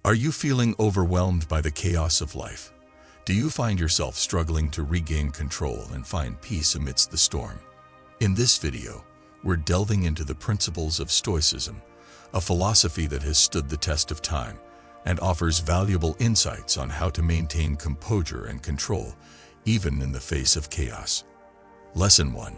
Are you feeling overwhelmed by the chaos of life? Do you find yourself struggling to regain control and find peace amidst the storm? In this video, we're delving into the principles of Stoicism, a philosophy that has stood the test of time and offers valuable insights on how to maintain composure and control, even in the face of chaos. Lesson 1.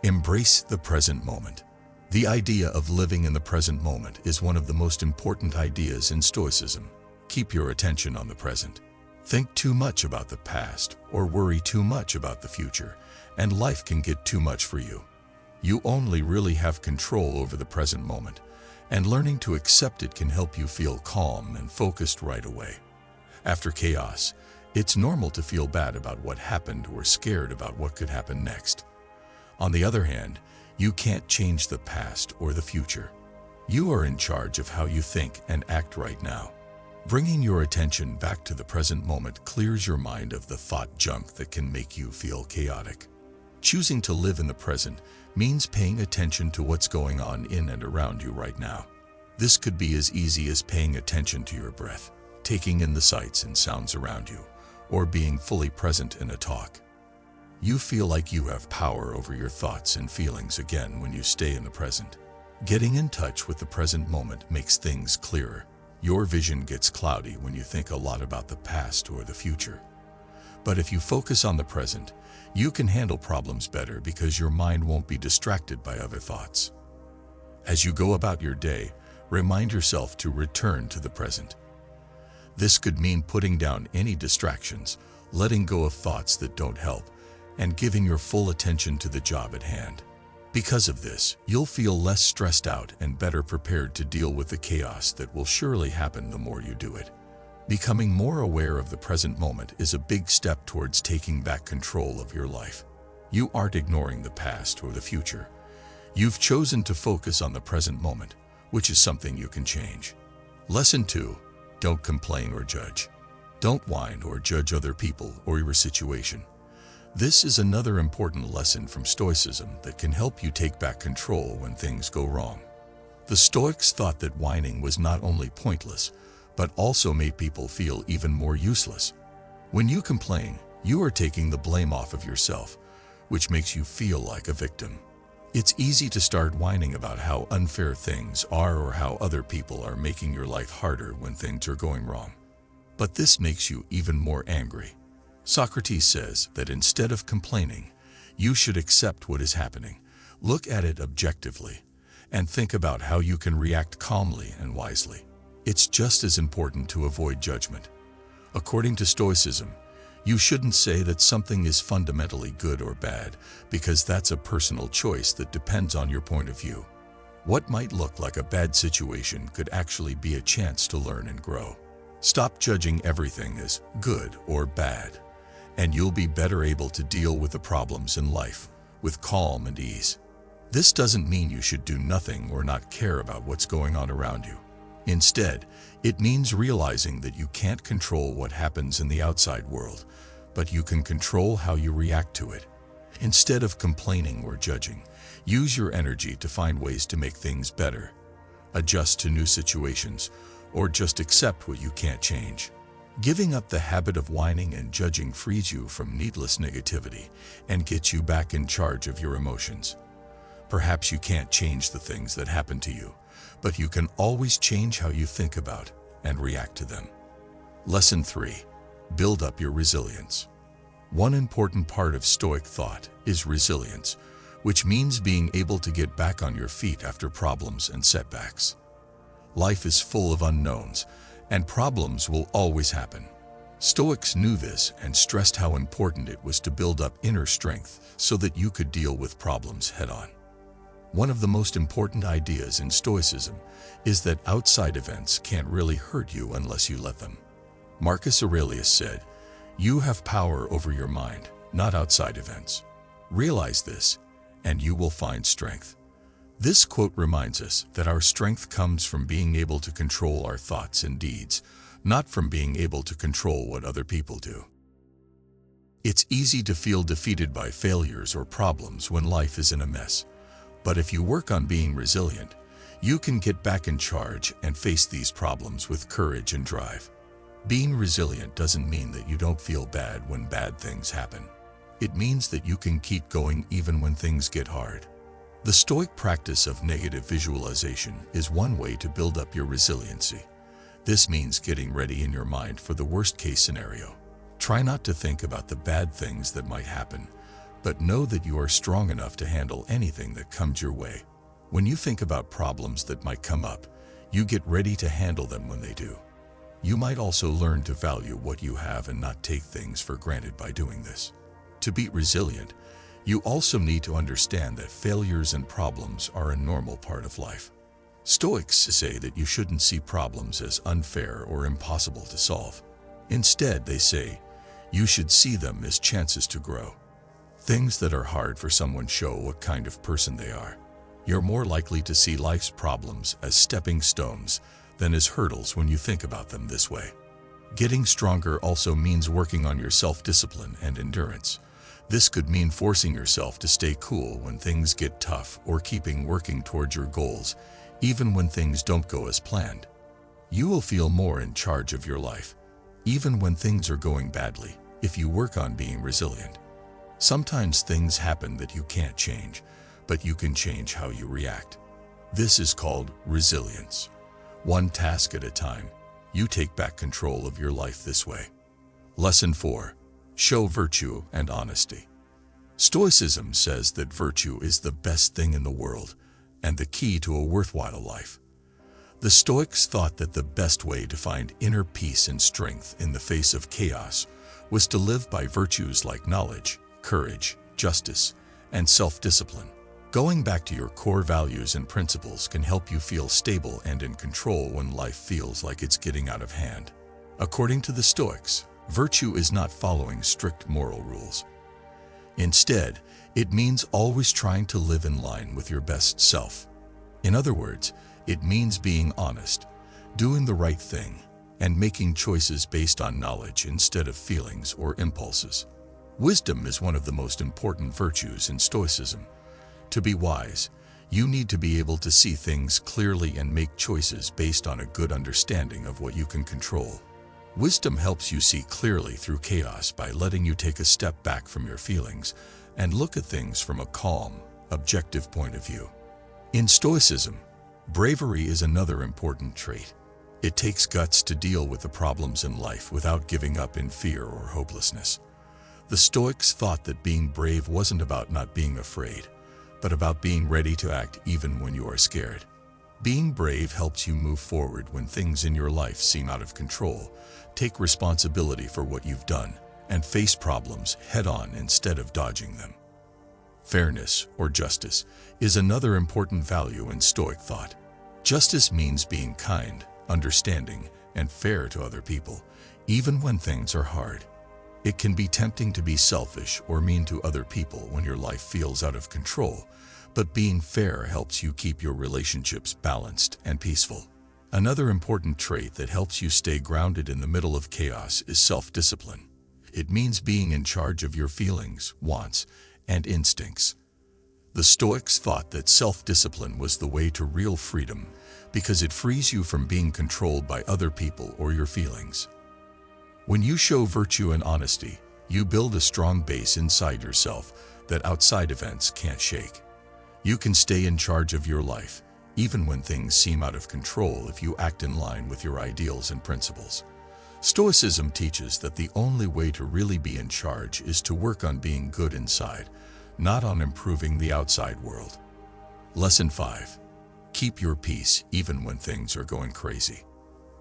Embrace the present moment. The idea of living in the present moment is one of the most important ideas in Stoicism. Keep your attention on the present. Think too much about the past or worry too much about the future, and life can get too much for you. You only really have control over the present moment, and learning to accept it can help you feel calm and focused right away. After chaos, it's normal to feel bad about what happened or scared about what could happen next. On the other hand, you can't change the past or the future. You are in charge of how you think and act right now. Bringing your attention back to the present moment clears your mind of the thought junk that can make you feel chaotic. Choosing to live in the present means paying attention to what's going on in and around you right now. This could be as easy as paying attention to your breath, taking in the sights and sounds around you, or being fully present in a talk. You feel like you have power over your thoughts and feelings again when you stay in the present. Getting in touch with the present moment makes things clearer. Your vision gets cloudy when you think a lot about the past or the future. But if you focus on the present, you can handle problems better because your mind won't be distracted by other thoughts. As you go about your day, remind yourself to return to the present. This could mean putting down any distractions, letting go of thoughts that don't help, and giving your full attention to the job at hand. Because of this, you'll feel less stressed out and better prepared to deal with the chaos that will surely happen the more you do it. Becoming more aware of the present moment is a big step towards taking back control of your life. You aren't ignoring the past or the future. You've chosen to focus on the present moment, which is something you can change. Lesson 2. Don't complain or judge. Don't whine or judge other people or your situation. This is another important lesson from Stoicism that can help you take back control when things go wrong. The Stoics thought that whining was not only pointless, but also made people feel even more useless. When you complain, you are taking the blame off of yourself, which makes you feel like a victim. It's easy to start whining about how unfair things are or how other people are making your life harder when things are going wrong. But this makes you even more angry. Socrates says that instead of complaining, you should accept what is happening, look at it objectively, and think about how you can react calmly and wisely. It's just as important to avoid judgment. According to Stoicism, you shouldn't say that something is fundamentally good or bad, because that's a personal choice that depends on your point of view. What might look like a bad situation could actually be a chance to learn and grow. Stop judging everything as good or bad, and you'll be better able to deal with the problems in life with calm and ease. This doesn't mean you should do nothing or not care about what's going on around you. Instead, it means realizing that you can't control what happens in the outside world, but you can control how you react to it. Instead of complaining or judging, use your energy to find ways to make things better, adjust to new situations, or just accept what you can't change. Giving up the habit of whining and judging frees you from needless negativity and gets you back in charge of your emotions. Perhaps you can't change the things that happen to you, but you can always change how you think about and react to them. Lesson 3. Build up your resilience. One important part of Stoic thought is resilience, which means being able to get back on your feet after problems and setbacks. Life is full of unknowns, and problems will always happen. Stoics knew this and stressed how important it was to build up inner strength so that you could deal with problems head-on. One of the most important ideas in Stoicism is that outside events can't really hurt you unless you let them. Marcus Aurelius said, "You have power over your mind, not outside events. Realize this, and you will find strength." This quote reminds us that our strength comes from being able to control our thoughts and deeds, not from being able to control what other people do. It's easy to feel defeated by failures or problems when life is in a mess. But if you work on being resilient, You can get back in charge and face these problems with courage and drive. Being resilient doesn't mean that you don't feel bad when bad things happen. It means that you can keep going even when things get hard. The Stoic practice of negative visualization is one way to build up your resiliency. This means getting ready in your mind for the worst-case scenario. Try not to think about the bad things that might happen, but know that you are strong enough to handle anything that comes your way. When you think about problems that might come up, you get ready to handle them when they do. You might also learn to value what you have and not take things for granted by doing this. To be resilient, you also need to understand that failures and problems are a normal part of life. Stoics say that you shouldn't see problems as unfair or impossible to solve. Instead, they say, you should see them as chances to grow. Things that are hard for someone show what kind of person they are. You're more likely to see life's problems as stepping stones than as hurdles when you think about them this way. Getting stronger also means working on your self-discipline and endurance. This could mean forcing yourself to stay cool when things get tough or keeping working towards your goals, even when things don't go as planned. You will feel more in charge of your life, even when things are going badly, if you work on being resilient. Sometimes things happen that you can't change, but you can change how you react. This is called resilience. One task at a time, you take back control of your life this way. Lesson 4. Show virtue and honesty. Stoicism says that virtue is the best thing in the world and the key to a worthwhile life. The Stoics thought that the best way to find inner peace and strength in the face of chaos was to live by virtues like knowledge, courage, justice, and self-discipline. Going back to your core values and principles can help you feel stable and in control when life feels like it's getting out of hand. According to the Stoics, virtue is not following strict moral rules. Instead, it means always trying to live in line with your best self. In other words, it means being honest, doing the right thing, and making choices based on knowledge instead of feelings or impulses. Wisdom is one of the most important virtues in Stoicism. To be wise, you need to be able to see things clearly and make choices based on a good understanding of what you can control. Wisdom helps you see clearly through chaos by letting you take a step back from your feelings and look at things from a calm, objective point of view. In Stoicism, bravery is another important trait. It takes guts to deal with the problems in life without giving up in fear or hopelessness. The Stoics thought that being brave wasn't about not being afraid, but about being ready to act even when you are scared. Being brave helps you move forward when things in your life seem out of control, take responsibility for what you've done, and face problems head-on instead of dodging them. Fairness, or justice, is another important value in Stoic thought. Justice means being kind, understanding, and fair to other people, even when things are hard. It can be tempting to be selfish or mean to other people when your life feels out of control, but being fair helps you keep your relationships balanced and peaceful. Another important trait that helps you stay grounded in the middle of chaos is self-discipline. It means being in charge of your feelings, wants, and instincts. The Stoics thought that self-discipline was the way to real freedom because it frees you from being controlled by other people or your feelings. When you show virtue and honesty, you build a strong base inside yourself that outside events can't shake. You can stay in charge of your life, even when things seem out of control if you act in line with your ideals and principles. Stoicism teaches that the only way to really be in charge is to work on being good inside, not on improving the outside world. Lesson 5. Keep your peace even when things are going crazy.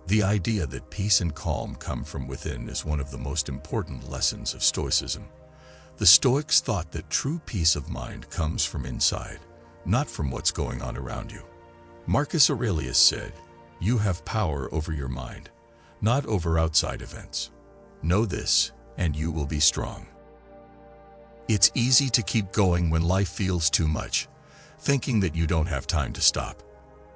The idea that peace and calm come from within is one of the most important lessons of Stoicism. The Stoics thought that true peace of mind comes from inside, not from what's going on around you. Marcus Aurelius said, "You have power over your mind, not over outside events. Know this, and you will be strong." It's easy to keep going when life feels too much, thinking that you don't have time to stop.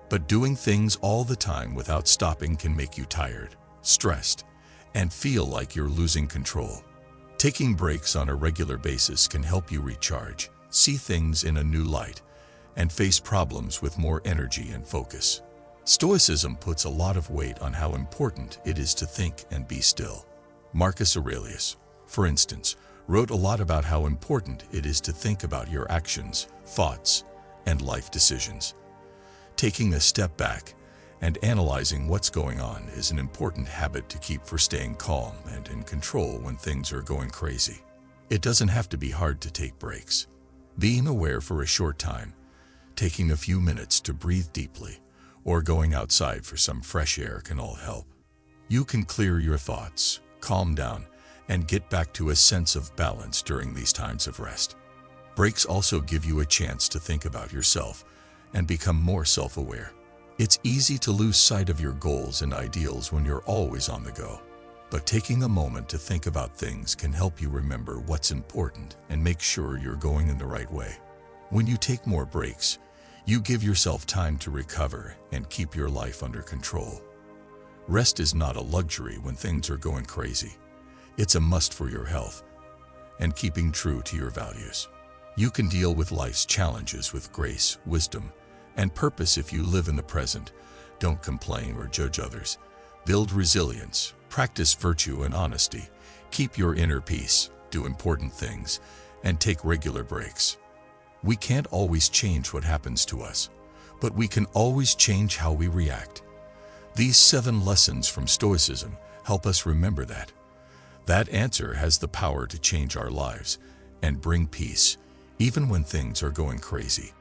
But doing things all the time without stopping can make you tired, stressed, and feel like you're losing control. Taking breaks on a regular basis can help you recharge, see things in a new light, and face problems with more energy and focus. Stoicism puts a lot of weight on how important it is to think and be still. Marcus Aurelius, for instance, wrote a lot about how important it is to think about your actions, thoughts, and life decisions. Taking a step back and analyzing what's going on is an important habit to keep for staying calm and in control when things are going crazy. It doesn't have to be hard to take breaks. Being aware for a short time, taking a few minutes to breathe deeply, or going outside for some fresh air can all help. You can clear your thoughts, calm down, and get back to a sense of balance during these times of rest. Breaks also give you a chance to think about yourself and become more self-aware. It's easy to lose sight of your goals and ideals when you're always on the go, but taking a moment to think about things can help you remember what's important and make sure you're going in the right way. When you take more breaks, you give yourself time to recover and keep your life under control. Rest is not a luxury when things are going crazy. It's a must for your health and keeping true to your values. You can deal with life's challenges with grace, wisdom, and purpose if you live in the present. Don't complain or judge others. Build resilience, practice virtue and honesty, keep your inner peace, do important things, and take regular breaks. We can't always change what happens to us, but we can always change how we react. These 7 lessons from Stoicism help us remember that. That answer has the power to change our lives and bring peace, even when things are going crazy.